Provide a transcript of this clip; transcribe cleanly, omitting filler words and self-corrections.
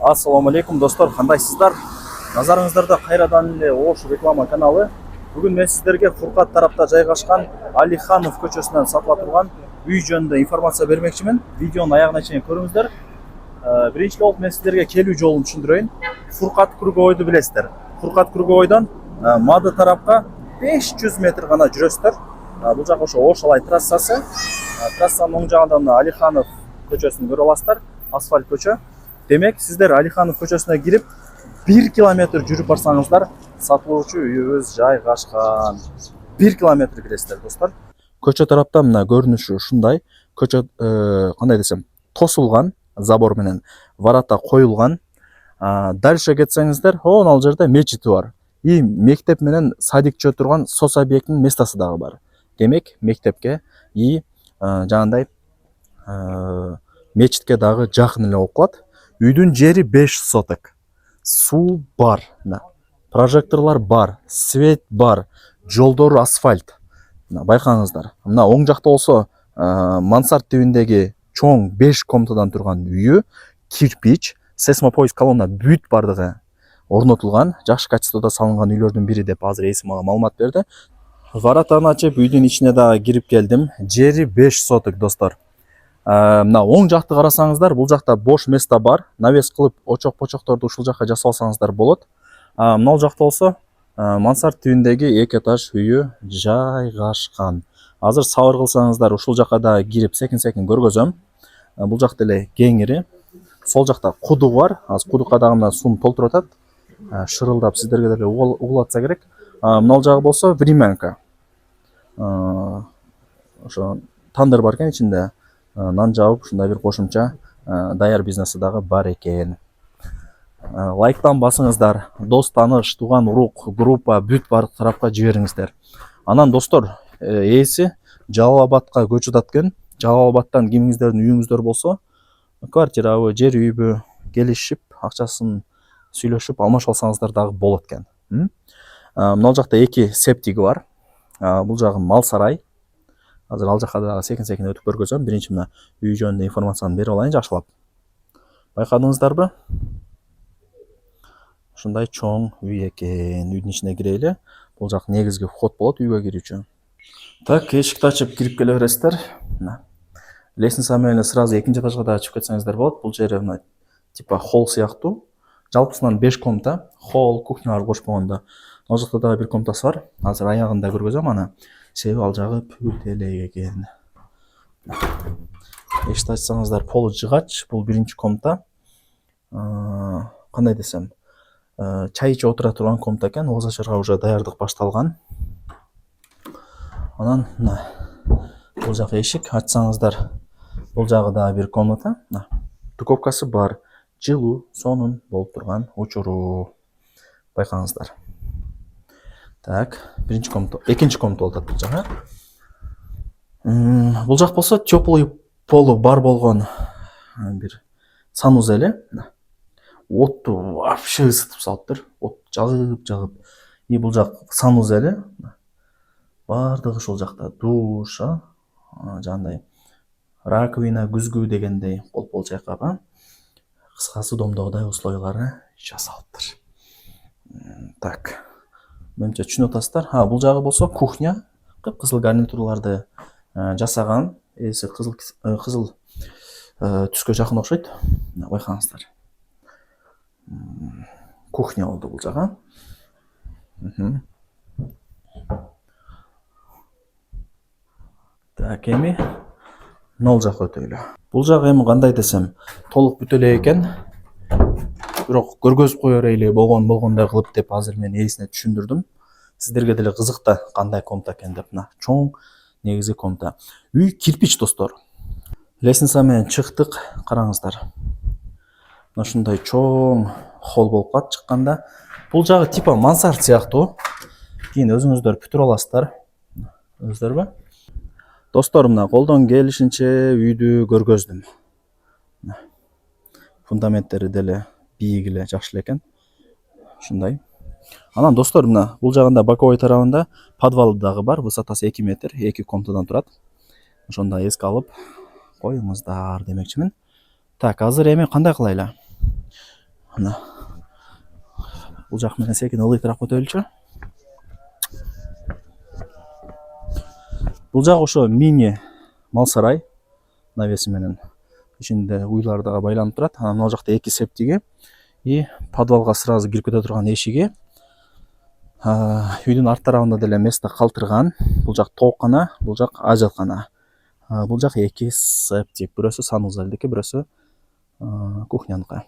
Ассаламу алейкум достар, кандайсыздар? Назарыңыздарда кайрадан эле Ош реклама каналы. Бүгүн мен сиздерге Фуркат тарапта жайгашкан Алиханов көчөсүнөн сатыла турган үй жөнүндө информация бермекчимин. Видеонун аягына чейин көрүңүздөр. Биринчи болуп мен сиздерге келүү жолун түшүндүрөйүн. Фуркат круговойду билесиздер. Фуркат круговойдон Мады тарапка 500 метр гана жүрөсүздөр. Бул жак ошо Ошалай трассасы. Трассанын оң жагында мына Алиханов көчөсүн көрө аласыздар. Асфальт көчө. Демек, сиздер Алиханов көчөсүнө кирип 1 километр жүрүп барсаңыздар, сатылуучу үйүбүз жайгашкан. 1 километр киресиздер достор. Көчө тарапта мына көрүнүшү ушундай. Көчө кандай десем, тосулган, забор менен варата коюлган. Дальше кетсеңиздер, ал жерде мечити бар. И мектеп менен садик чөө турган сос объектинин местосы дагы бар. Демек, мектепке и жагандай мечитке дагы жакын эле болуп калат. Үйдүн жери 5 соток. Суу бар, прожекторлор бар, свет бар, жолдору асфальт. Байкаңыздар. Мына оң жакта болсо мансард тибиндеги чоң 5 комнатадан турган үйү, кирпич, сейсмопоиск колонна бүт бардыгы орнотулган, жакшы качествода салынган үйлөрдүн бири деп азыр эси мага маалымат берди. Варатаны ачып, үйдүн ичине дагы кирип келдим. Жери 5 соток достор. Мына оң жакты карасаңыздар, бул жакта бош место бар. Навес кылып, очок-почокторду ушул жакка жасап алсаңыздар болот. Мына жакта болсо мансард тибиндеги 2 этаж үйү жайгашкан. Азыр сабыр кылсаңыздар, ушул жакка да кирип секин-секин көргөзөм. Бул жакта эле кеңири. Сол жакта кудук бар. Азыр кудукка дагы мына сууну толтуруп атат. Шырылдап сиздерге деле угулатса керек. Мына жагы болсо времянка. Ошо тандыр бар экен ичинде. Нан жабып, ушундай бир кошумча даяр бизнеси дагы бар экен. Лайктан басыңыздар, дос, тааныш, тууган, урук, группа бүт бар тарапка жибериңиздер. Анан достор, ээси Жалал Абадка көчүп аткен. Жалал Абадтан кимиңиздердин үйүңүздөр болсо, квартирабы, жер үйбү келишип, акчасын сүйлөшүп алмашып алсаңыздар дагы болот экен. Мына жакта 2 септиги бар. Бул жагы мал сарай. Азыр ал жакка дагы секин-секин өтүп көргөзөм. Биринчи мына үй жөнүндө информацияны берип алайын жакшылап. Байкадыңыздарбы? Ушундай чоң үй экен. Үйдүн ичине кирели. Бул жак негизги вход болот үйгө кирүүчү. Так, эшикти ачып кирип келе бересиздер. Лестница менен сразу экинчи этажга да чыгып кетсеңиздер болот. Бул жери мына типа холл сыяктуу. Жалпысынан 5 комната, холл, кухнялар кошпогондо. Ал жакта дагы бир комнатасы бар. Азыр аягында көргөзөм аны. Себеби ал жагы бүт элек экен. Эшикти ачсаңыздар, полу жыгач. Бул биринчи комната. Кандай десем, чай ичип отура турган комната экен. Ооз ачарга уже даярдык башталган. Анан мына бул жак эшик ачсаңыздар, бул жагы дагы бир комната. Духовкасы бар. Жылуу, сонун болуп турган учуру. Байкаңыздар. Так, биринчи комната, экинчи комната болуп атат бул жагы. Бул жак болсо теплый полу бар болгон бир санузели. Отту вообще ысытып салыптыр. От жагып. И бул жак санузели. Бардыгы ушул жакта душ, жандай раковина, күзгү дегендей пол чайкап, кыскасы домдогудай условиялары жасалыптыр. Так. Менимче түшүнүп атасыздар. Бул жагы болсо кухня. Кызыл гарнитурларды жасаган. Эси кызыл түскө жакын окшойт. Байкаңыздар. Кухня болду бул жагы. Так, эми нол жакка өтөлү. Бул жагы эми кандай десем, толук бүт эле экен. Бирок көргөзүп кое берели болгондой кылып деп азыр мен ээсине түшүндүрдүм. Сиздерге деле кызыкта кандай комната экен деп. Мына чоң негизги комната. Үй кирпич достор. Лестница менен чыктык, караңыздар. Мына ушундай чоң холл болуп калат чыкканда. Бул жагы типа мансард сыяктуу. Кийин өзүңүздөр бүтүрүп аласыздар. Өзүңүздөрбү? Достор, мына колдон келишинче үйдү көргөздүм. Фундаменттери деле бийик эле, жакшы эле экен. Ушундай. Анан достор, мына бул жагында боковой тарабында подвалы дагы бар. Высотасы 2 метр, 2 комнатадан турат. Ошондо эске алып коюңуздар демекчимин. Так, азыр эми кандай кылайлы? Мына бул жак менен секин ылыйтыраак өтөлүчү. Бул жак ошо мини мал сарай навеси менен ичинде уйлар дагы байланып турат. Анан мына жакта 2 септиги и подвалга сразу кирип кете турган эшиги. Үйдүн арт тарабында деле место калтырган. Бул жак тооккана, бул жак ажаткана. Бул жак 2 септик. Бирөөсү санузалдыки, бирөөсү кухняныкы.